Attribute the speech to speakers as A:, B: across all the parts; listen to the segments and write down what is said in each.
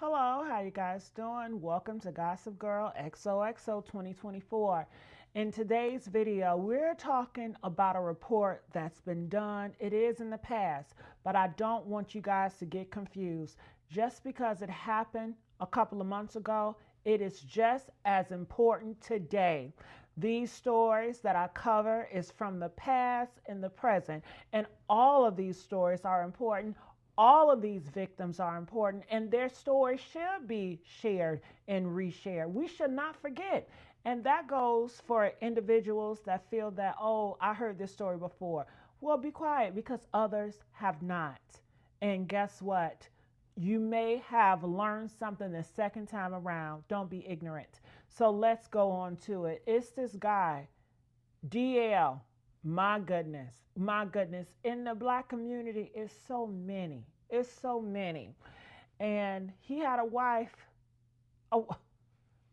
A: Hello, how you guys doing? Welcome to Gossip Girl XOXO 2024. In today's video, we're talking about a report that's been done. It is in the past, but I don't want you guys to get confused. Just because it happened a couple of months ago, it is just as important today. These stories that I cover is from the past and the present, and all of these stories are important. All of these victims are important, and their stories should be shared and reshared. We should not forget. And that goes for individuals that feel that, oh, I heard this story before. Well, be quiet because others have not. And guess what? You may have learned something the second time around. Don't be ignorant. So let's go on to it. It's this guy, DL. My goodness, my goodness. In the black community, it's so many. It's so many. And he had a wife, oh,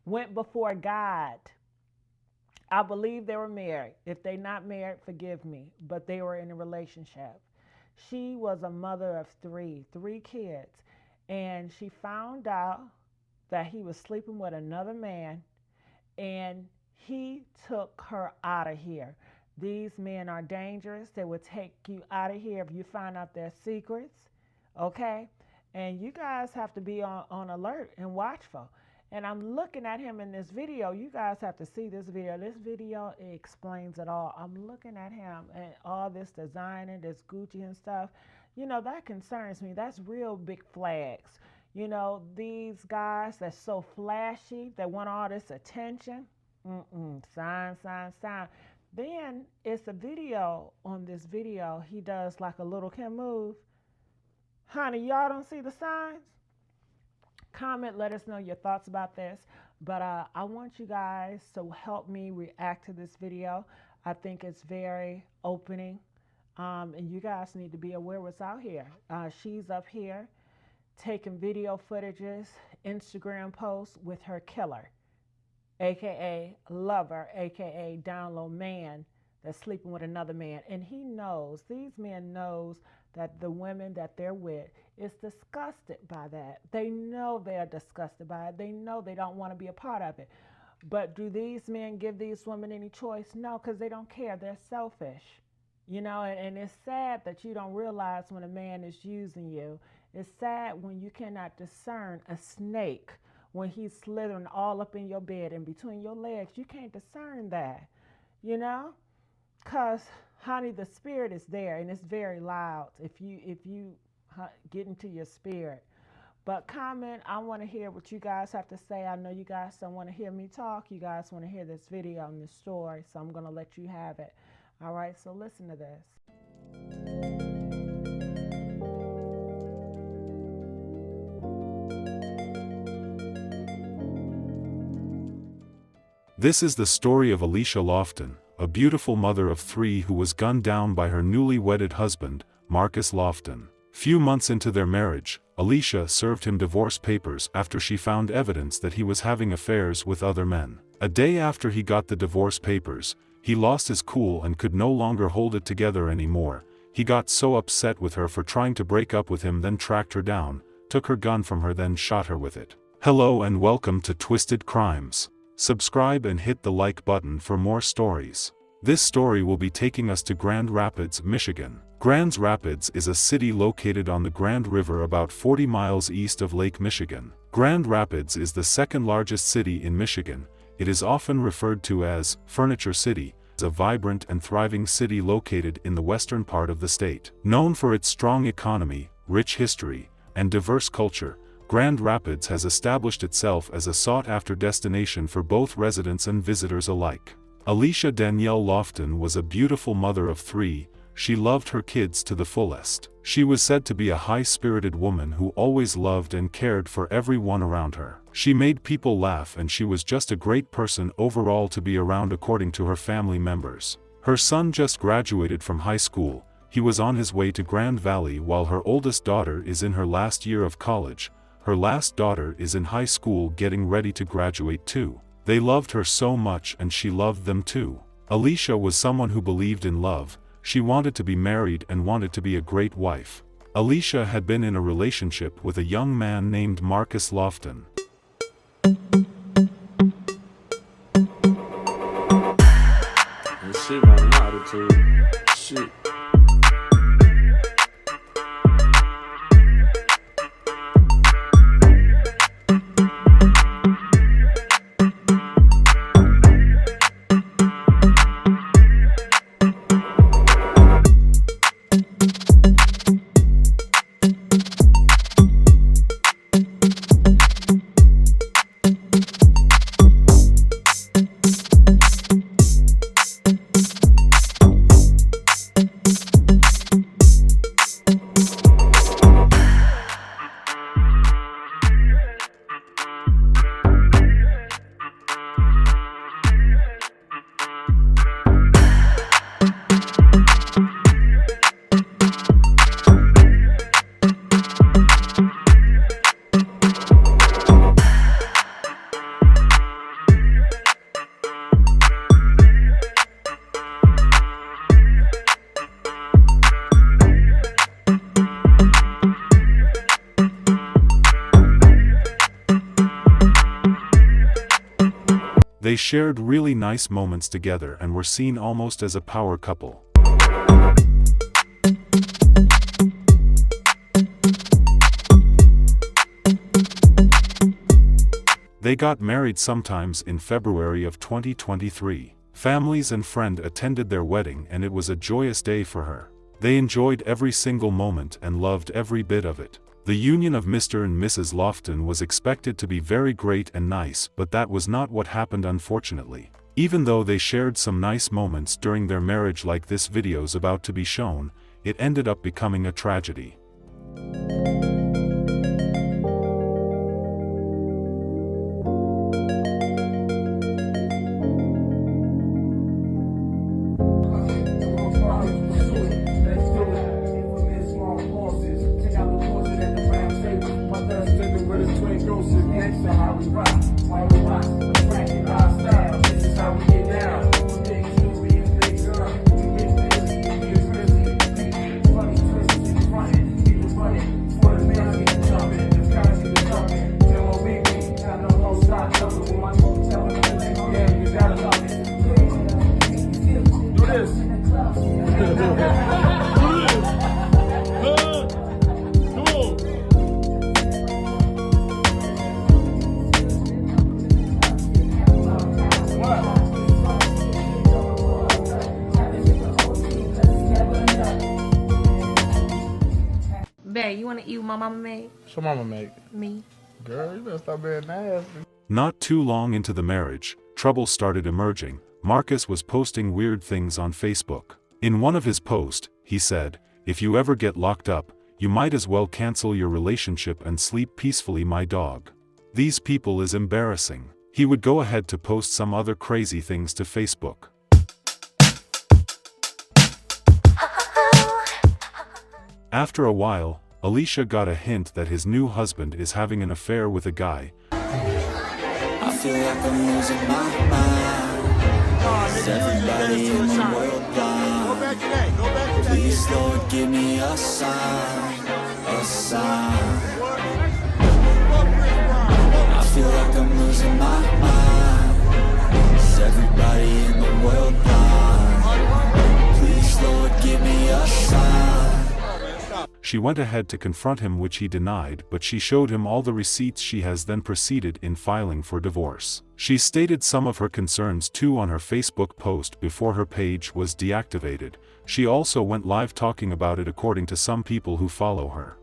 A: went before God. I believe they were married. If they're not married, forgive me, but they were in a relationship. She was a mother of three kids. And she found out that he was sleeping with another man, and he took her out of here. These men are dangerous. They will take you out of here if you find out their secrets, okay? And you guys have to be on alert and watchful. And I'm looking at him in this video. You guys have to see this video. This video explains it all. I'm looking at him and all this designer, this Gucci and stuff. You know, that concerns me. That's real big flags. You know, these guys that's so flashy, that want all this attention. Sign, sign, sign. Then it's a video. On this video, he does like a little Kim move. Honey, y'all don't see the signs? Comment, let us know your thoughts about this. But I want you guys to help me react to this video. I think it's very opening. And you guys need to be aware what's out here. She's up here taking video footages, Instagram posts with her killer, aka lover, aka down low man that's sleeping with another man. And he knows, these men knows that the women that they're with is disgusted by that. They know they're disgusted by it. They know they don't want to be a part of it. But do these men give these women any choice? No, because they don't care. They're selfish. You know, and it's sad that you don't realize when a man is using you. It's sad when you cannot discern a snake when he's slithering all up in your bed and between your legs. You can't discern that, you know, because, honey, the spirit is there and it's very loud if you get into your spirit. But comment, I want to hear what you guys have to say. I know you guys don't want to hear me talk. You guys want to hear this video and this story, so I'm going to let you have it. All right, so listen to this.
B: This is the story of Alicia Lofton, a beautiful mother of three who was gunned down by her newly wedded husband, Marcus Lofton. Few months into their marriage, Alicia served him divorce papers after she found evidence that he was having affairs with other men. A day after he got the divorce papers, he lost his cool and could no longer hold it together anymore. He got so upset with her for trying to break up with him, then tracked her down, took her gun from her, then shot her with it. Hello and welcome to Twisted Crimes. Subscribe and hit the like button for more stories. This story will be taking us to Grand Rapids, Michigan. Grand Rapids is a city located on the Grand River about 40 miles east of Lake Michigan. Grand Rapids is the second largest city in Michigan. It is often referred to as Furniture City. It's a vibrant and thriving city located in the western part of the state. Known for its strong economy, rich history, and diverse culture, Grand Rapids has established itself as a sought-after destination for both residents and visitors alike. Alicia Danielle Lofton was a beautiful mother of three. She loved her kids to the fullest. She was said to be a high-spirited woman who always loved and cared for everyone around her. She made people laugh, and she was just a great person overall to be around, according to her family members. Her son just graduated from high school. He was on his way to Grand Valley, while her oldest daughter is in her last year of college. Her last daughter is in high school getting ready to graduate too. They loved her so much and she loved them too. Alicia was someone who believed in love. She wanted to be married and wanted to be a great wife. Alicia had been in a relationship with a young man named Marcus Lofton.
C: Shit, man, attitude. Shit.
B: They shared really nice moments together and were seen almost as a power couple. They got married sometimes in February of 2023. Families and friends attended their wedding and it was a joyous day for her. They enjoyed every single moment and loved every bit of it. The union of Mr. and Mrs. Lofton was expected to be very great and nice, but that was not what happened, unfortunately. Even though they shared some nice moments during their marriage like this video's about to be shown, it ended up becoming a tragedy.
D: Babe, you want to eat what my mama made?
C: What's your mama make?
D: Me.
C: Girl, you better stop being nasty.
B: Not too long into the marriage, trouble started emerging. Marcus was posting weird things on Facebook. In one of his posts, he said, "If you ever get locked up, you might as well cancel your relationship and sleep peacefully, my dog. These people is embarrassing." He would go ahead to post some other crazy things to Facebook. After a while, Alicia got a hint that his new husband is having an affair with a guy.
E: I feel like I'm losing my mind. Is everybody in the world blind? Please, Lord, give me a sign, a sign. I feel like I'm losing my mind. Is everybody in the world blind? Please, Lord, give me a sign.
B: She went ahead to confront him, which he denied, but she showed him all the receipts she has, then proceeded in filing for divorce. She stated some of her concerns too on her Facebook post before her page was deactivated. She also went live talking about it, according to some people who follow her.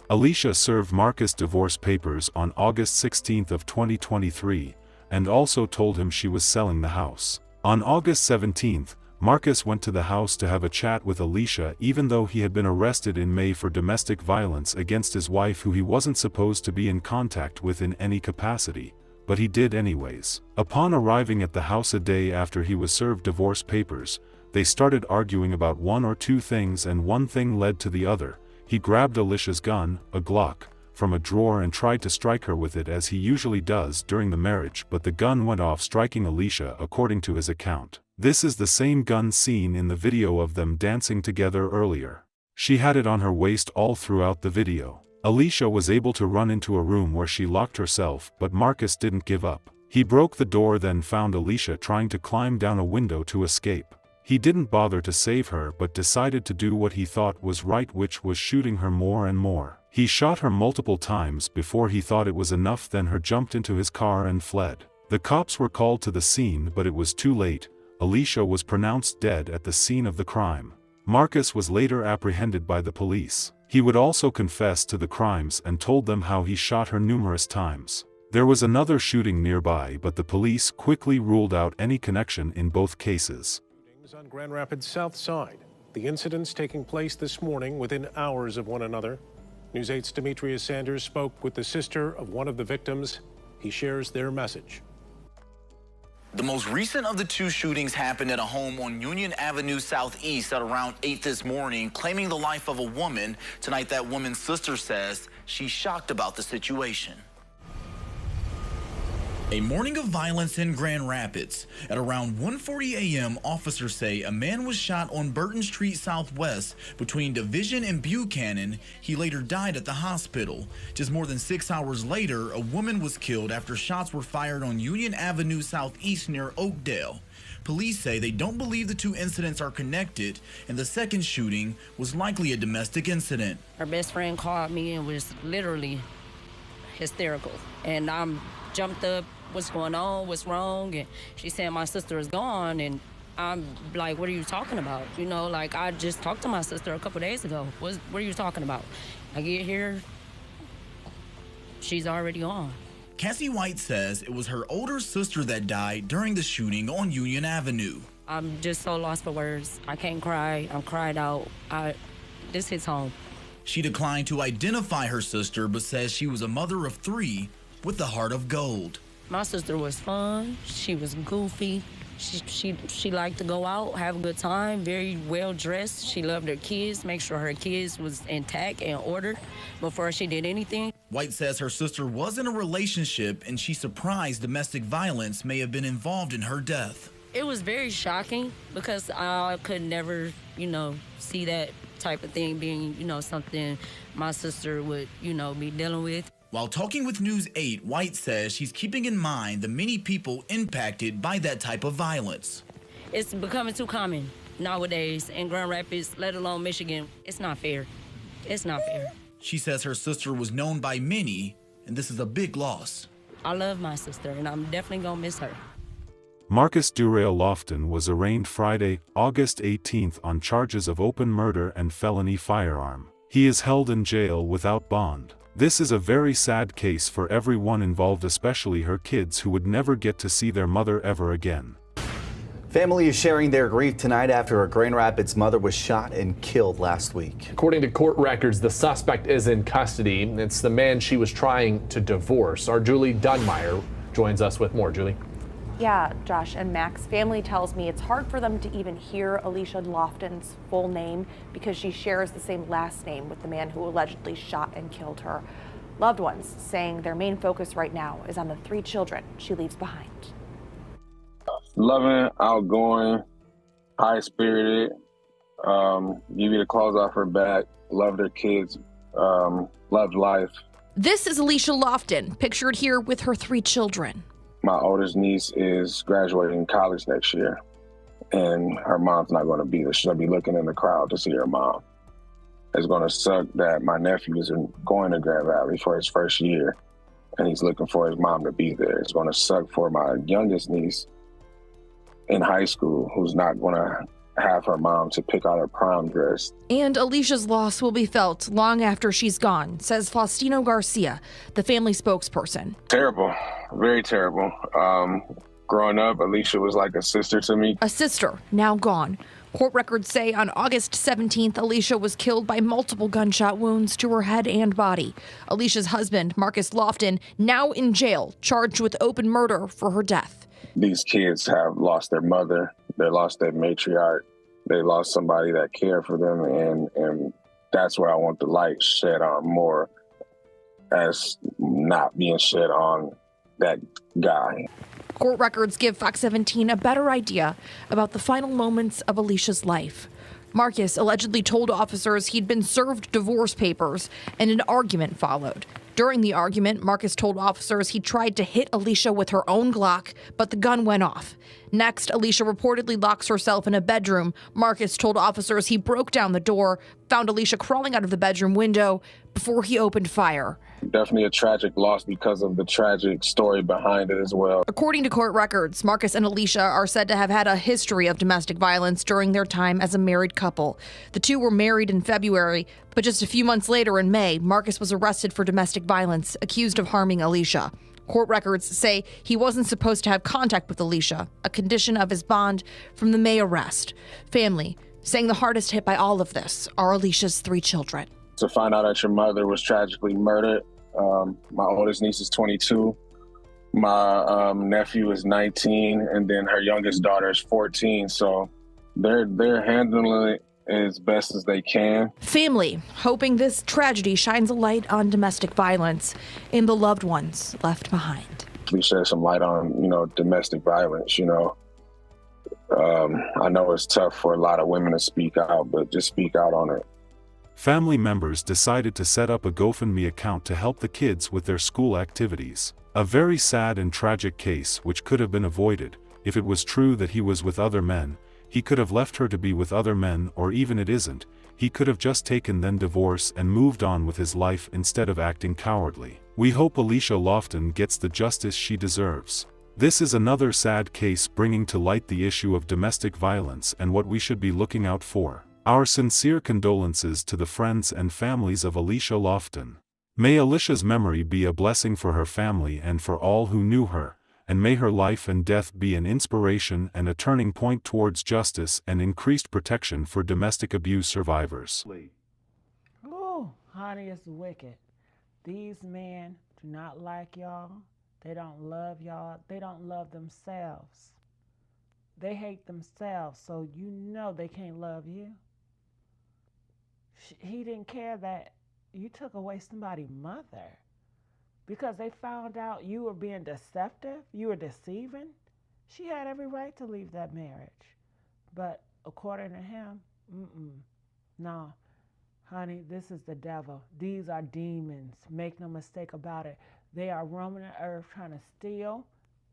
B: Alicia served Marcus divorce papers on August 16 of 2023, and also told him she was selling the house. On August 17th, Marcus went to the house to have a chat with Alicia, even though he had been arrested in May for domestic violence against his wife, who he wasn't supposed to be in contact with in any capacity, but he did anyways. Upon arriving at the house a day after he was served divorce papers, they started arguing about one or two things, and one thing led to the other. He grabbed Alicia's gun, a Glock, from a drawer and tried to strike her with it, as he usually does during the marriage, but the gun went off, striking Alicia, according to his account. This is the same gun seen in the video of them dancing together earlier. She had it on her waist all throughout the video. Alicia was able to run into a room where she locked herself, but Marcus didn't give up. He broke the door, then found Alicia trying to climb down a window to escape. He didn't bother to save her but decided to do what he thought was right, which was shooting her more and more. He shot her multiple times before he thought it was enough, then her jumped into his car and fled. The cops were called to the scene, but it was too late. Alicia was pronounced dead at the scene of the crime. Marcus was later apprehended by the police. He would also confess to the crimes and told them how he shot her numerous times. There was another shooting nearby, but the police quickly ruled out any connection in both cases.
F: On Grand Rapids South Side. The incidents taking place this morning within hours of one another. News 8's Demetrius Sanders spoke with the sister of one of the victims. He shares their message.
G: The most recent of the two shootings happened at a home on Union Avenue Southeast at around 8 this morning, claiming the life of a woman. Tonight, that woman's sister says she's shocked about the situation. A morning of violence in Grand Rapids. At around 1:40 a.m., officers say a man was shot on Burton Street Southwest between Division and Buchanan. He later died at the hospital. Just more than 6 hours later, a woman was killed after shots were fired on Union Avenue Southeast near Oakdale. Police say they don't believe the two incidents are connected, and the second shooting was likely a domestic incident.
D: Her best friend called me and was literally hysterical. And I'm jumped up, what's going on, what's wrong? And she said my sister is gone, and I'm like, what are you talking about? You know, like, I just talked to my sister a couple days ago. What are you talking about? I get here, she's already gone.
G: Cassie White says it was her older sister that died during the shooting on Union Avenue.
D: I'm just so lost for words. I can't cry. I'm cried out. This hits home.
G: She declined to identify her sister, but says she was a mother of 3 with a heart of gold.
D: My sister was fun. She was goofy. She liked to go out, have a good time, very well dressed. She loved her kids, make sure her kids was intact and ordered before she did anything.
G: White says her sister was in a relationship, and she's surprised domestic violence may have been involved in her death.
D: It was very shocking because I could never, see that type of thing being, something my sister would, be dealing with.
G: While talking with News 8, White says she's keeping in mind the many people impacted by that type of violence.
D: It's becoming too common nowadays in Grand Rapids, let alone Michigan. It's not fair. It's not fair.
G: She says her sister was known by many, and this is a big loss.
D: I love my sister, and I'm definitely gonna miss her.
B: Marcus Lofton was arraigned Friday, August 18th on charges of open murder and felony firearm. He is held in jail without bond. This is a very sad case for everyone involved, especially her kids who would never get to see their mother ever again.
H: Family is sharing their grief tonight after a Grand Rapids mother was shot and killed last week.
I: According to court records, the suspect is in custody. It's the man she was trying to divorce. Our Julie Dunmeyer joins us with more. Julie.
J: Yeah, Josh and Max, family tells me it's hard for them to even hear Alicia Lofton's full name because she shares the same last name with the man who allegedly shot and killed her. Loved ones saying their main focus right now is on the 3 children she leaves behind.
C: Loving, outgoing, high-spirited, give you the clothes off her back, loved her kids, loved life.
K: This is Alicia Lofton, pictured here with her 3 children.
C: My oldest niece is graduating college next year, and her mom's not going to be there. She's going to be looking in the crowd to see her mom. It's going to suck that my nephew is going to Grand Valley for his first year, and he's looking for his mom to be there. It's going to suck for my youngest niece in high school who's not going to have her mom to pick out her prom dress.
K: And Alicia's loss will be felt long after she's gone, says Faustino Garcia, the family spokesperson.
C: Terrible, very terrible. Growing up, Alicia was like a sister to me.
K: A sister, now gone. Court records say on August 17th, Alicia was killed by multiple gunshot wounds to her head and body. Alicia's husband, Marcus Lofton, now in jail, charged with open murder for her death.
C: These kids have lost their mother. They lost their matriarch. They lost somebody that cared for them, and that's where I want the light shed on more, as not being shed on that guy.
K: Court records give Fox 17 a better idea about the final moments of Alicia's life. Marcus allegedly told officers he'd been served divorce papers, and an argument followed. During the argument, Marcus told officers he tried to hit Alicia with her own Glock, but the gun went off. Next, Alicia reportedly locks herself in a bedroom. Marcus told officers he broke down the door, found Alicia crawling out of the bedroom window before he opened fire.
C: Definitely a tragic loss because of the tragic story behind it as well.
K: According to court records, Marcus and Alicia are said to have had a history of domestic violence during their time as a married couple. The two were married in February, but just a few months later in May, Marcus was arrested for domestic violence, accused of harming Alicia. Court records say he wasn't supposed to have contact with Alicia, a condition of his bond from the May arrest. Family saying the hardest hit by all of this are Alicia's 3 children.
C: To find out that your mother was tragically murdered. My oldest niece is 22. My nephew is 19, and then her youngest daughter is 14. So they're handling it as best as they can.
K: Family hoping this tragedy shines a light on domestic violence and the loved ones left behind.
C: We shed some light on, domestic violence. I know it's tough for a lot of women to speak out, but just speak out on it.
B: Family members decided to set up a GoFundMe account to help the kids with their school activities. A very sad and tragic case which could have been avoided. If it was true that he was with other men, he could have left her to be with other men, or even it isn't, he could have just taken then divorce and moved on with his life instead of acting cowardly. We hope Alicia Lofton gets the justice she deserves. This is another sad case bringing to light the issue of domestic violence and what we should be looking out for. Our sincere condolences to the friends and families of Alicia Lofton. May Alicia's memory be a blessing for her family and for all who knew her, and may her life and death be an inspiration and a turning point towards justice and increased protection for domestic abuse survivors.
A: Oh, honey, it's wicked. These men do not like y'all. They don't love y'all. They don't love themselves. They hate themselves, so they can't love you. He didn't care that you took away somebody's mother because they found out you were being deceptive, you were deceiving. She had every right to leave that marriage. But according to him, no, honey, this is the devil. These are demons. Make no mistake about it. They are roaming the earth trying to steal,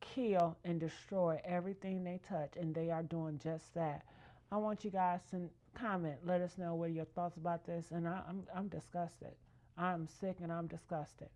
A: kill, and destroy everything they touch, and they are doing just that. I want you guys to comment. Let us know what are your thoughts about this, and I'm disgusted. I'm sick and I'm disgusted.